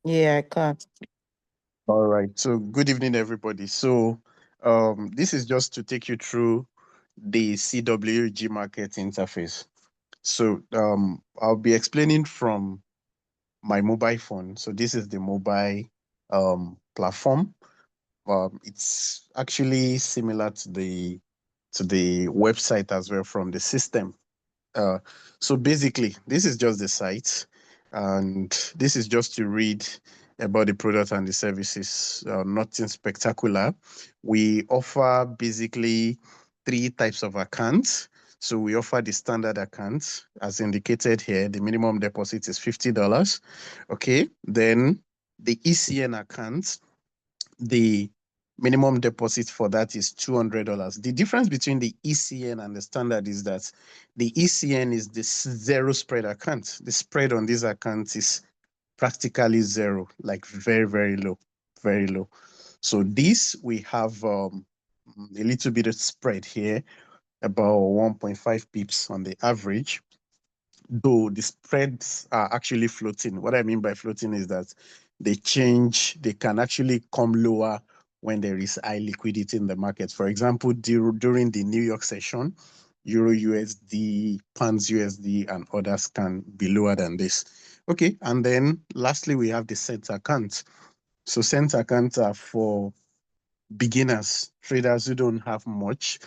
Yeah, I can. All right. So good evening, everybody. So this is just to take you through the CWG market interface. So I'll be explaining from my mobile phone. So this is the mobile platform. It's actually similar to the website as well from the system. Uh, so basically, this is just the site, and this is just to read about the product and the services. Nothing spectacular. We offer basically three types of accounts. So we offer the standard account, as indicated here. The minimum deposit is $50. Okay, then the ECN account, the minimum deposit for that is $200. The difference between the ECN and the standard is that the ECN is the zero spread account. The spread on this account is practically zero, like very, very low, very low. So this, we have a little bit of spread here, about 1.5 pips on the average, though the spreads are actually floating. What I mean by floating is that they change, they can actually come lower when there is high liquidity in the market. For example, during the New York session, Euro USD, Pounds USD, and others can be lower than this. Okay, and then lastly, we have the cent account. So cent accounts are for beginners, traders who don't have much,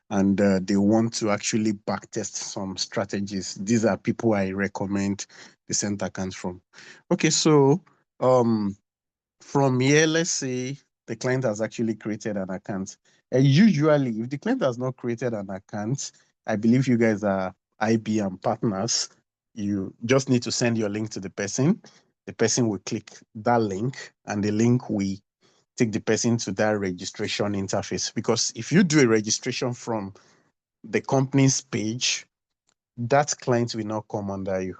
and they want to actually backtest some strategies. These are people I recommend the cent accounts from. Okay, so from here, let's say the client has actually created an account. Usually, if the client has not created an account, I believe you guys are IBM partners. You just need to send your link to the person. The person will click that link, and the link will take the person to that registration interface. Because if you do a registration from the company's page, that client will not come under you.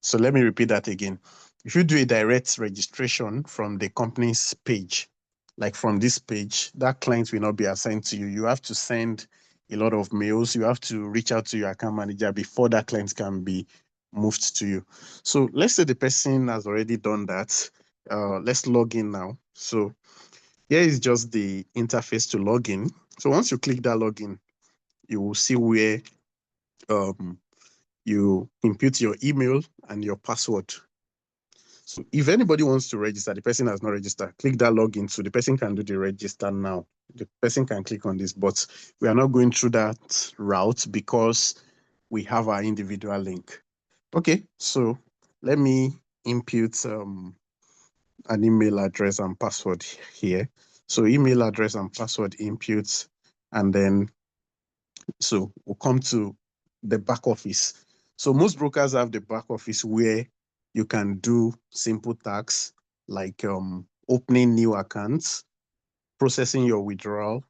So let me repeat that again. If you do a direct registration from the company's page, like from this page, that client will not be assigned to you. You have to send a lot of mails. You have to reach out to your account manager before that client can be moved to you. So let's say the person has already done that. Let's log in now. So here is just the interface to log in. So once you click that login, you will see where um, you input your email and your password. So if anybody wants to register, the person has not registered, click that login so the person can do the register now. The person can click on this, but we are not going through that route because we have our individual link. Okay, so let me input an email address and password here. So email address and password inputs, and then so we'll come to the back office. So most brokers have the back office where you can do simple tasks like opening new accounts, processing your withdrawal,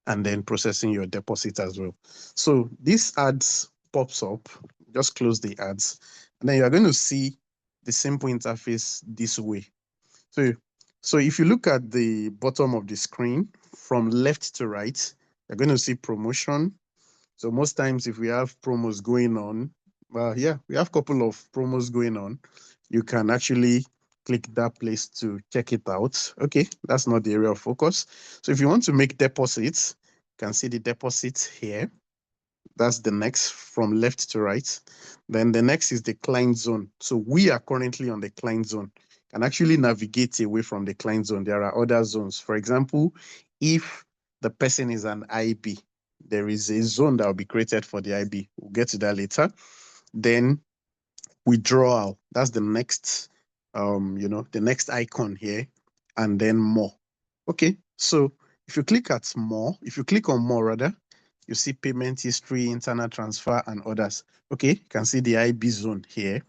and then processing your deposit as well. So this ads pops up, just close the ads, and then you're going to see the simple interface this way. So, so if you look at the bottom of the screen from left to right, you're going to see promotion. So most times if we have promos going on, yeah, we have a couple of promos going on. You can actually click that place to check it out. Okay, that's not the area of focus. So if you want to make deposits, you can see the deposits here. That's the next from left to right. Then the next is the client zone. So we are currently on the client zone. Can actually navigate away from the client zone. There are other zones. For example, if the person is an IB, there is a zone that will be created for the IB. We'll get to that later. Then withdrawal. That's the next, the next icon here, and then more. Okay, so if you click at more, if you click on more rather, you see payment history, internal transfer, and others. Okay, you can see the IB zone here.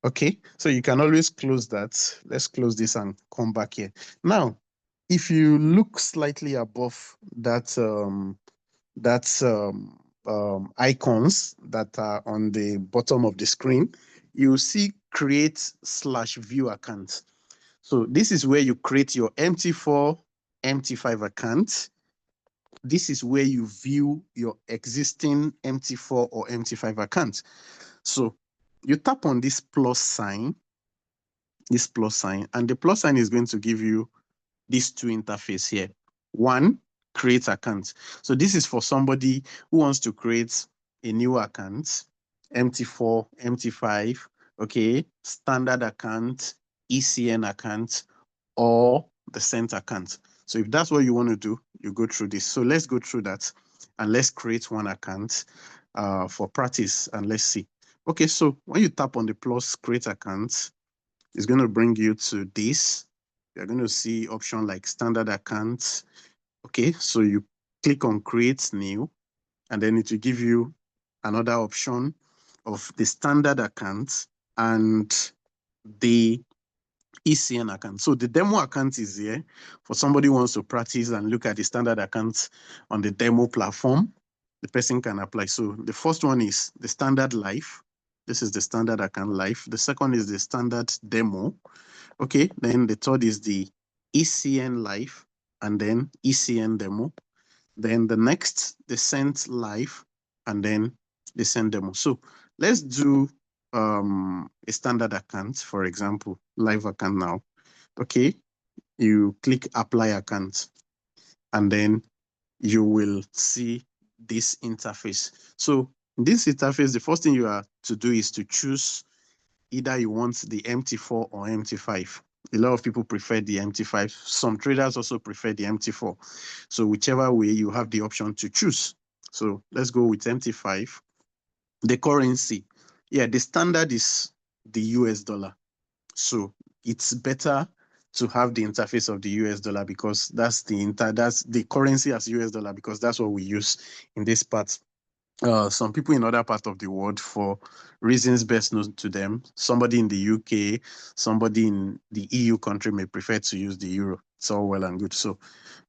Okay, so you can always close that. Let's close this and come back here. Now, if you look slightly above that icons that are on the bottom of the screen, you see create/view account. So this is where you create your MT4, MT5 account. This is where you view your existing MT4 or MT5 account. So you tap on this plus sign, this plus sign, and the plus sign is going to give you these two interface here. One, create account. So this is for somebody who wants to create a new account, MT4, MT5, okay, standard account, ECN account, or the cent account. So if that's what you want to do, you go through this. So let's go through that and let's create one account for practice and let's see. Okay, so when you tap on the plus create account, it's going to bring you to this. You're going to see option like standard account. Okay, so you click on create new, and then it will give you another option of the standard account and the ECN account. So the demo account is here for somebody who wants to practice and look at the standard account on the demo platform. The person can apply. So the first one is the standard live. This is the standard account live. The second is the standard demo. Okay, then the third is the ECN live and then ECN demo. Then the next, the send live and then the send demo. So let's do a standard account, for example, live account now. Okay, you click apply account and then you will see this interface. So this interface, the first thing you are to do is to choose either you want the MT4 or MT5. A lot of people prefer the MT5. Some traders also prefer the MT4. So whichever way, you have the option to choose. So let's go with MT5. The currency. Yeah, the standard is the US dollar. So it's better to have the interface of the US dollar because that's the currency as US dollar because that's what we use in this part. Some people in other parts of the world, for reasons best known to them, somebody in the UK, somebody in the EU country may prefer to use the euro. It's all well and good. So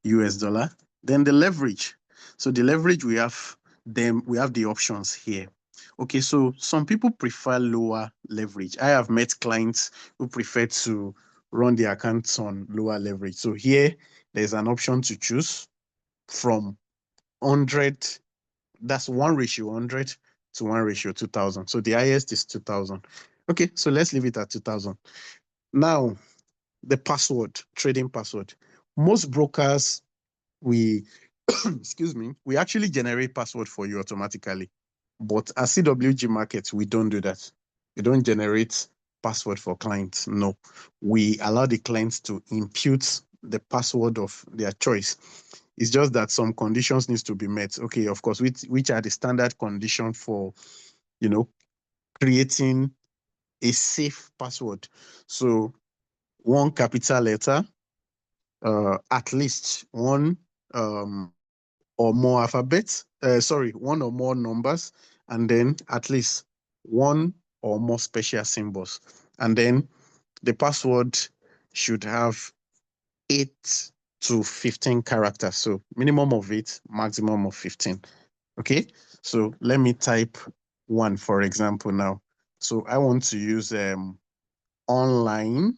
US dollar. Then the leverage. So the leverage, we have the options here. Okay, so some people prefer lower leverage. I have met clients who prefer to run their accounts on lower leverage. So here, there's an option to choose from 100. That's 1:100 to 1:2000. So the highest is 2000. Okay, so let's leave it at 2000. Now, the password, trading password. Most brokers, we, excuse me, we actually generate password for you automatically. But at CWG Markets, we don't do that. We don't generate password for clients. No, we allow the clients to impute the password of their choice. It's just that some conditions needs to be met. Okay, of course, which are the standard condition for, creating a safe password. So one capital letter, at least one or more alphabets, one or more numbers, and then at least one or more special symbols. And then the password should have 8 to 15 characters. So minimum of 8, maximum of 15. Okay, so let me type one, for example, now. So I want to use online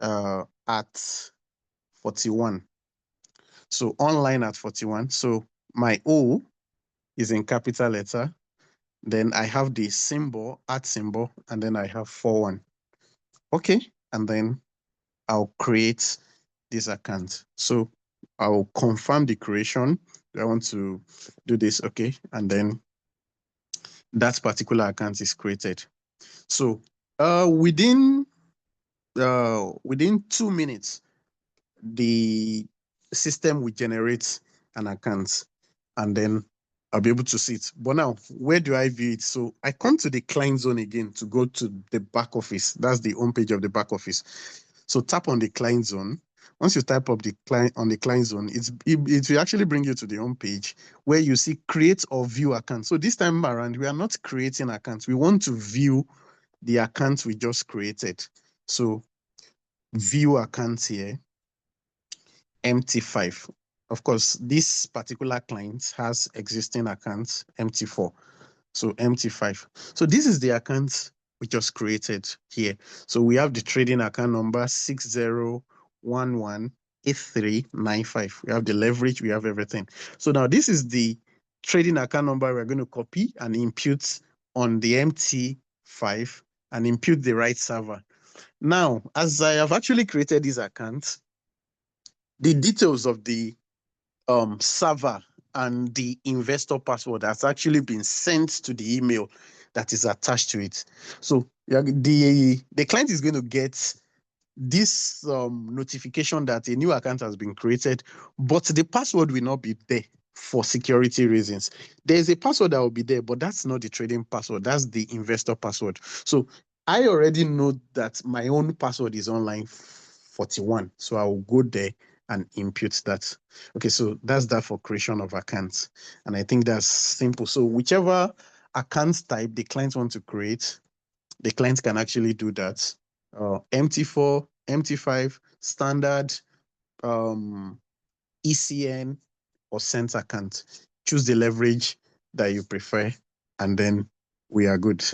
at 41. So online at 41. So my O is in capital letter. Then I have the symbol, at symbol, and then I have 41. Okay, and then I'll create this account. So I'll confirm the creation. I want to do this, okay, and then that particular account is created. So within 2 minutes, the system will generate an account, and then I'll be able to see it. But now, where do I view it? So I come to the client zone again to go to the back office. That's the home page of the back office. So tap on the client zone. Once you type up the client on the client zone, it will actually bring you to the home page where you see create or view account. So this time around, we are not creating accounts. We want to view the accounts we just created. So view accounts here, MT5. Of course, this particular client has existing accounts, MT4. So MT5. So this is the account we just created here. So we have the trading account number 60118395. We have the leverage, we have everything. So now this is the trading account number we're going to copy and impute on the MT5 and impute the right server. Now, as I have actually created this account, the details of the server and the investor password has actually been sent to the email that is attached to it. So the client is going to get this notification that a new account has been created, but the password will not be there for security reasons. There's a password that will be there, but that's not the trading password. That's the investor password. So I already know that my own password is online 41. So I will go there and input that. Okay, so that's that for creation of accounts. And I think that's simple. So whichever account type the client wants to create, the client can actually do that. MT4, MT5, standard, ECN, or cent account. Choose the leverage that you prefer, and then we are good.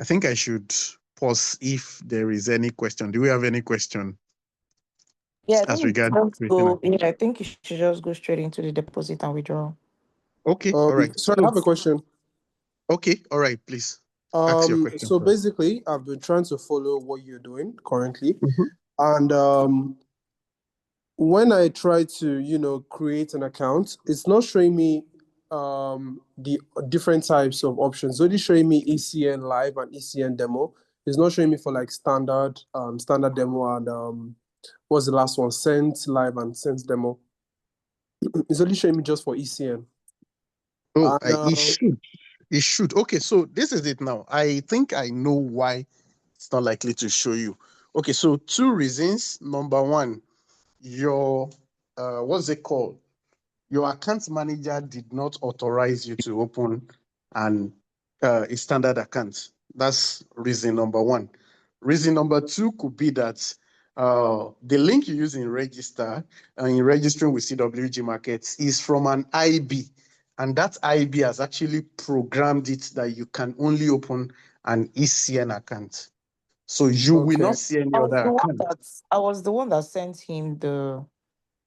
I think I should pause if there is any question. Do we have any question Yeah, I as think regards just creating go. account? Yeah, I think you should just go straight into the deposit and withdrawal. Okay, all right. So I have a question. Okay, all right, please ask your question. So basically, I've been trying to follow what you're doing currently, Mhm. and when I try to, create an account, it's not showing me the different types of options. It's only showing me ECN live and ECN demo. It's not showing me for like standard demo and what's the last one? Sense live and Sense demo. It's only showing me just for ECN. Oh, And it should. It should. Okay, so this is it now. I think I know why it's not likely to show you. Okay, so two reasons. Number one, your what's it called? Your account manager did not authorize you to open a standard account. That's reason number one. Reason number two could be that the link you use in register in registering with CWG Markets is from an IB, and that IB has actually programmed it that you can only open an ECN account. So you will okay, not see any other account. I was the one that sent him the.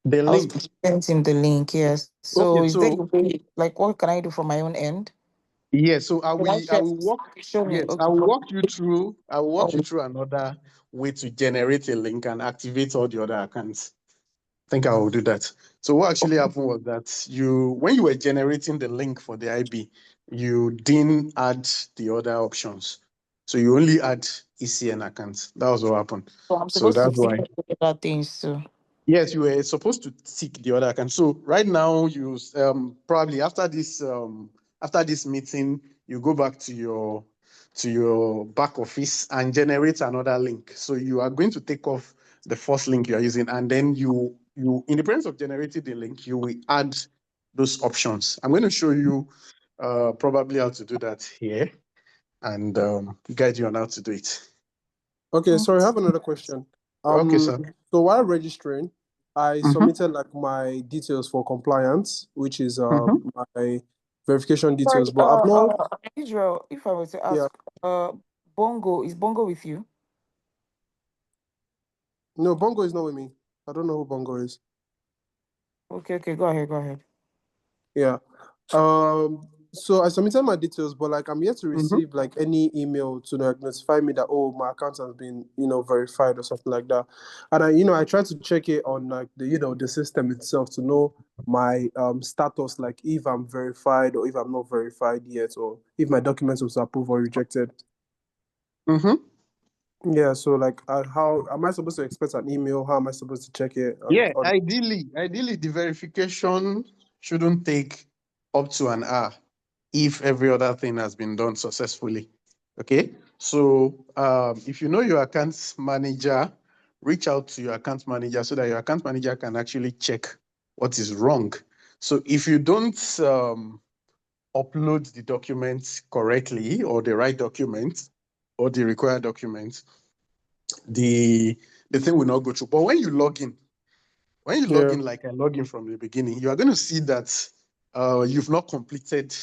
The I was link. sent him the link. Yes. So Okay, is there so a way? Like, what can I do from my own end? yeah, so Can I I share? will walk, Okay, show me. yes, I Okay. will walk you through, Oh, another way to generate a link and activate all the other accounts. I think I will do that. So what actually happened was that when you were generating the link for the IB, you didn't add the other options. So you only add ECN accounts. That was what happened. so I'm So supposed to that's take why. other things too. Yes, you were supposed to tick the other account. So right now, you probably after this meeting, you go back to your back office and generate another link. So you are going to take off the first link you are using, and then you in the process of generating the link, you will add those options. I'm going to show you probably how to do that here and guide you on how to do it. Okay, sorry, I have another question. Okay, sir. So while registering, I Mm-hmm. submitted like my details for compliance, which is Mm-hmm. my verification Sorry, details, but I've not. Israel. If I were to Yeah, ask, Bongo is Bongo with you? no, Bongo is not with me. I don't know who Bongo is. Okay, go ahead, Yeah. So I submitted my details, but like I'm yet to Mm-hmm. receive like any email to like notify me that my account has been verified or something like that. And I tried to check it on like the system itself to know my status, like if I'm verified or if I'm not verified yet, or if my documents was approved or rejected. Mm-hmm. Yeah. So like, how am I supposed to expect an email? How am I supposed to check it? And Yeah, ideally, the verification shouldn't take up to an hour if every other thing has been done successfully. Okay, so if you know your account manager, reach out to your account manager so that your account manager can actually check what is wrong. So if you don't upload the documents correctly or the right documents or the required documents, the thing will not go through. But when you log in, yeah. like I log in from the beginning, you are going to see that you've not completed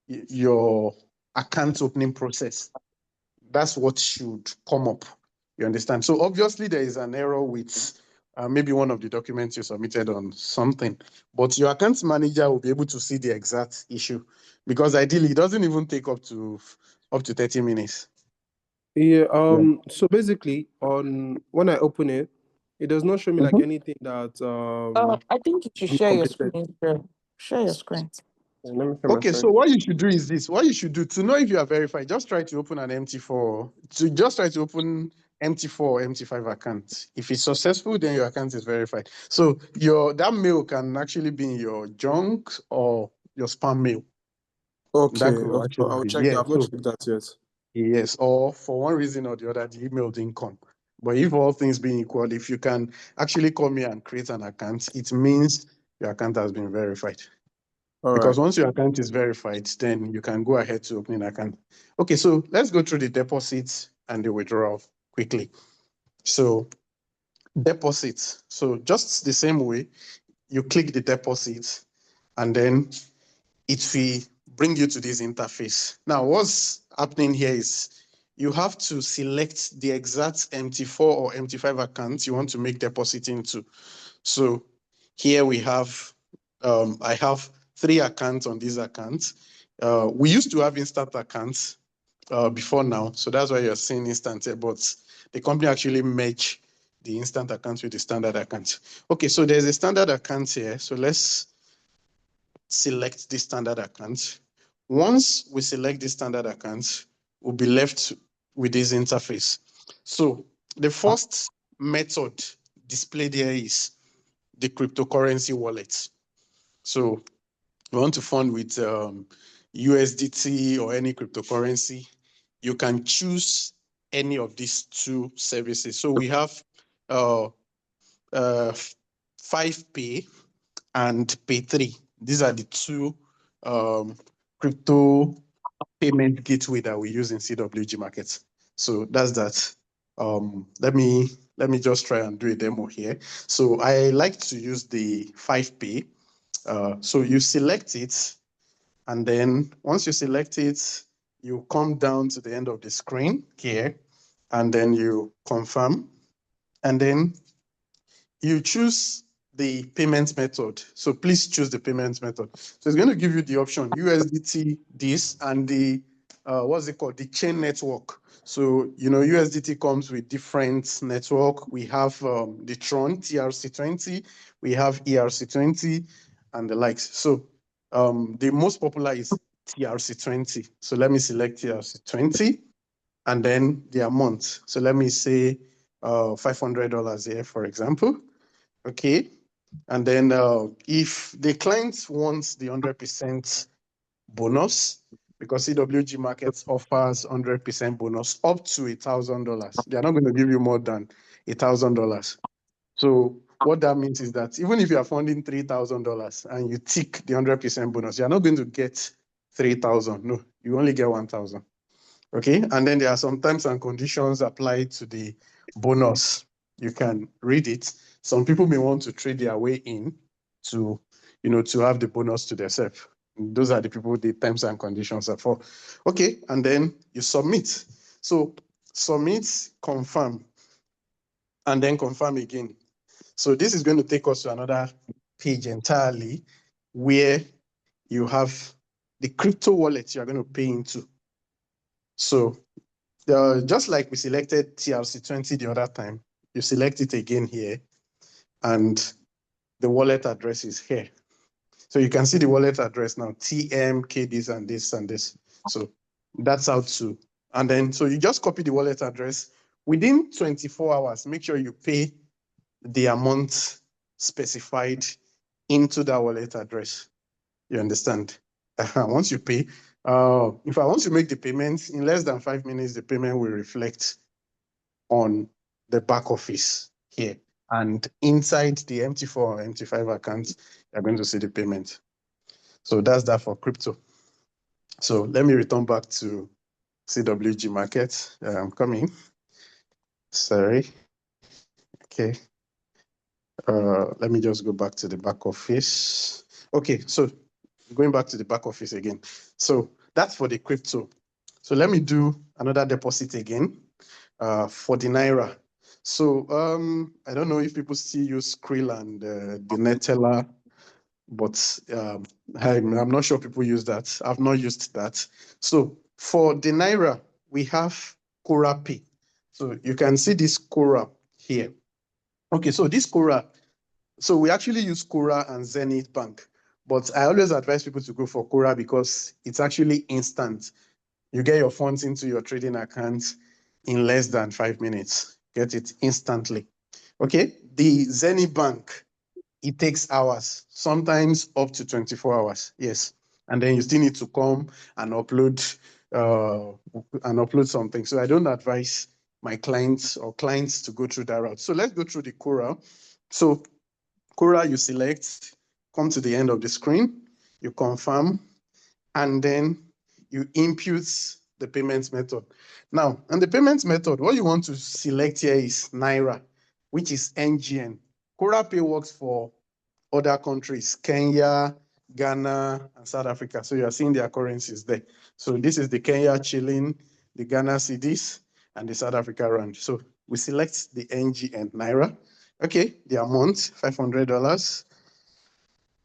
your account opening process. That's what should come up. You understand? So obviously there is an error with maybe one of the documents you submitted on something, but your account manager will be able to see the exact issue because ideally it doesn't even take up to 30 minutes. Yeah. Yeah. So basically, on when I open it, it does not show me like Mhm. anything that I think you should I'm share your completed. screen. Share your screen. Let me share my Okay, screen. so what you should do is this. What you should do to know if you are verified, just try to open an MT4. Just try to open MT4 or MT5 account. If it's successful, then your account is verified. So that mail can actually be in your junk or your spam mail. That Okay. could Okay. actually I'll be, check that. yeah. I've not So checked that yet. yes, or for one reason or the other, the email didn't come. But if all things being equal, if you can actually call me and create an account, it means your account has been verified. All Because right. once your account is verified, then you can go ahead to open an account. Okay, so let's go through the deposits and the withdrawal quickly. So deposits. So just the same way, you click the deposit and then it will bring you to this interface. Now, what's happening here is you have to select the exact MT4 or MT5 account you want to make deposit into. So here we have, I have 3 accounts on this account. We used to have instant accounts before now, so that's why you're seeing instant here, but the company actually merged the instant accounts with the standard account. Okay, so there's a standard account here, so let's select the standard account. Once we select the standard account, we'll be left with this interface. So the first method displayed here is the cryptocurrency wallet. So we want to fund with USDT or any cryptocurrency. You can choose any of these 2 services. So we have uh, 5Pay and Pay3. These are the 2 crypto payment gateway that we use in CWG markets. So that's that. Let me just try and do a demo here. So I like to use the 5Pay. So you select it, and then once you select it, you come down to the end of the screen here, and then you confirm, and then you choose the payment method. So please choose the payment method. So it's going to give you the option USDT, this, and the what's it called? The chain network. So USDT comes with different network. We have the Tron TRC20, we have ERC20, and the likes. So the most popular is TRC20. So let me select TRC20, and then the amount. So let me say $500 here, for example. Okay. And then if the client wants the 100% bonus, because CWG Markets offers 100% bonus up to $1,000. They are not going to give you more than $1,000. So what that means is that even if you are funding $3,000 and you tick the 100% bonus, you are not going to get 3,000. No, you only get 1,000. Okay, and then there are some terms and conditions applied to the bonus. You can read it. Some people may want to trade their way in to, to have the bonus to themselves. Those are the people the terms and conditions are for. Okay, and then you submit. So submit, confirm, and then confirm again. So this is going to take us to another page entirely where you have the crypto wallet you're going to pay into. So just like we selected TRC20 the other time, you select it again here, and the wallet address is here. So you can see the wallet address now, TMK this and this and this. So that's how to, and then, so you just copy the wallet address. Within 24 hours, make sure you pay the amount specified into that wallet address. You understand? Once you pay, if I want to make the payment, in less than 5 minutes, the payment will reflect on the back office here. And inside the MT4 or MT5 accounts, you're going to see the payment. So that's that for crypto. So let me return back to CWG market. I'm coming. Sorry. Okay. Let me just go back to the back office. Okay, so going back to the back office again. So that's for the crypto. So let me do another deposit again for the Naira. So I don't know if people still use Skrill and the Neteller, but I'm not sure people use that. I've not used that. So for the Naira, we have Cora Pay. So you can see this Cora here. Okay, so this Cora, so we actually use Cora and Zenith Bank, but I always advise people to go for Cora because it's actually instant. You get your funds into your trading account in less than 5 minutes. Get it instantly. Okay, the Zenith Bank, it takes hours, sometimes up to 24 hours. Yes. And then you still need to come and upload something. So I don't advise my clients to go through that route. So let's go through the Cora. So Cora, you select, come to the end of the screen, you confirm, and then you input the payment method. Now, and the payment method, what you want to select here is Naira, which is NGN. Cora Pay works for other countries, Kenya, Ghana, and South Africa. So you are seeing their currencies there. So this is the Kenya shilling, the Ghana cedis, and the South Africa rand. So we select the NGN Naira. Okay, the amount, $500.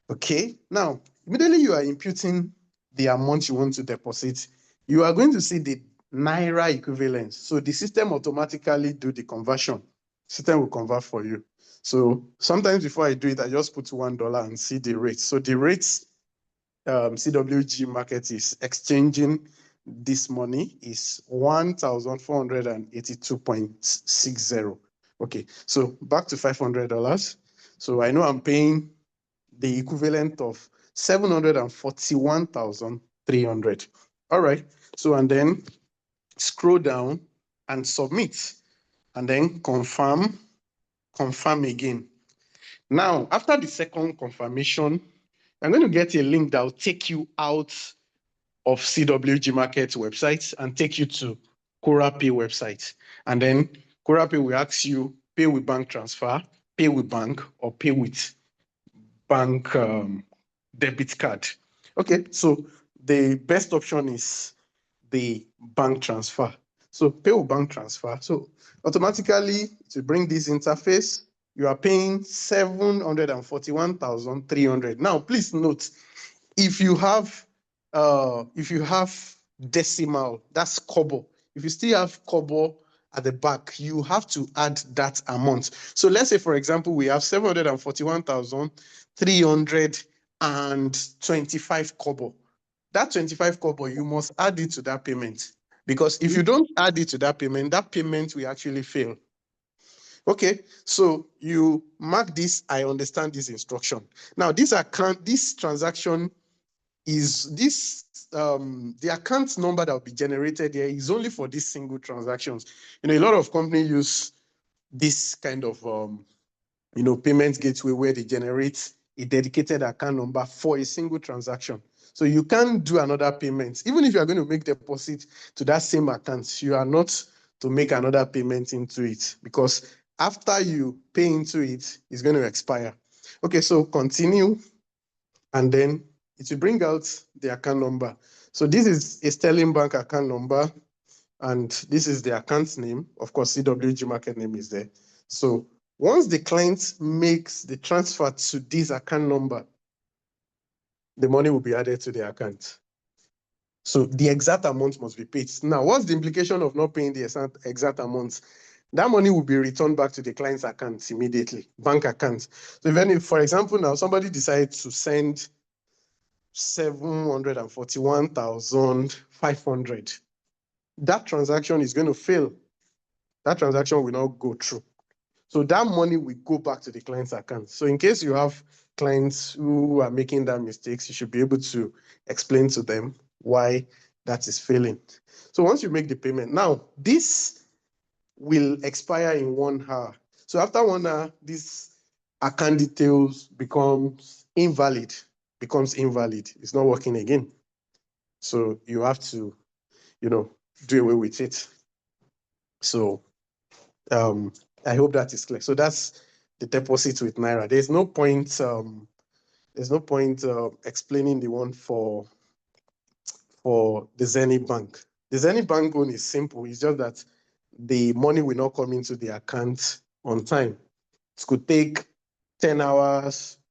Okay, now, immediately you are imputing the amount you want to deposit, you are going to see the Naira equivalent. So the system automatically do the conversion. System will convert for you. So sometimes before I do it, I just put $1 and see the rate. So the rates CWG market is exchanging this money is 1,482.60. Okay, so back to $500. So I know I'm paying the equivalent of 741,300. All right. So, and then scroll down and submit, and then confirm again. Now, after the second confirmation, I'm going to get a link that will take you out of CWG Market website and take you to Cora Pay website. And then Cora Pay will ask you, pay with bank transfer, pay with bank, or pay with bank debit card. Okay, so the best option is the bank transfer. So pay with bank transfer. So automatically to bring this interface, you are paying 741,300. Now, please note, if you have decimal, that's kobo. If you still have kobo at the back, you have to add that amount. So let's say, for example, we have 741,325 kobo. That 25 kobo, you must add it to that payment. Because if you don't add it to that payment will actually fail. Okay, so you mark this, I understand this instruction. Now, this transaction is this, the account number that will be generated here is only for these single transactions. You know, a lot of companies use this kind of, payment gateway where they generate a dedicated account number for a single transaction. So you can't do another payment. Even if you are going to make deposit to that same account, you are not to make another payment into it because after you pay into it, it's going to expire. Okay, so continue, and then it will bring out the account number. So this is a Sterling Bank account number, and this is the account name. Of course, CWG market name is there. So once the client makes the transfer to this account number, the money will be added to the account. So the exact amount must be paid. Now, what's the implication of not paying the exact amount? That money will be returned back to the client's account immediately, bank account. So if, for example, now somebody decides to send 741,500, that transaction is going to fail. That transaction will not go through. So that money will go back to the client's account. So in case you have clients who are making that mistakes, you should be able to explain to them why that is failing. So once you make the payment, now this will expire in 1 hour. So after 1 hour, this account details becomes invalid. It's not working again. So you have to, do away with it. So I hope that is clear. So that's the deposit with Naira. There's no point explaining the one for the Zenith Bank. The Zenith Bank one is simple. It's just that the money will not come into the account on time. It could take 10 hours,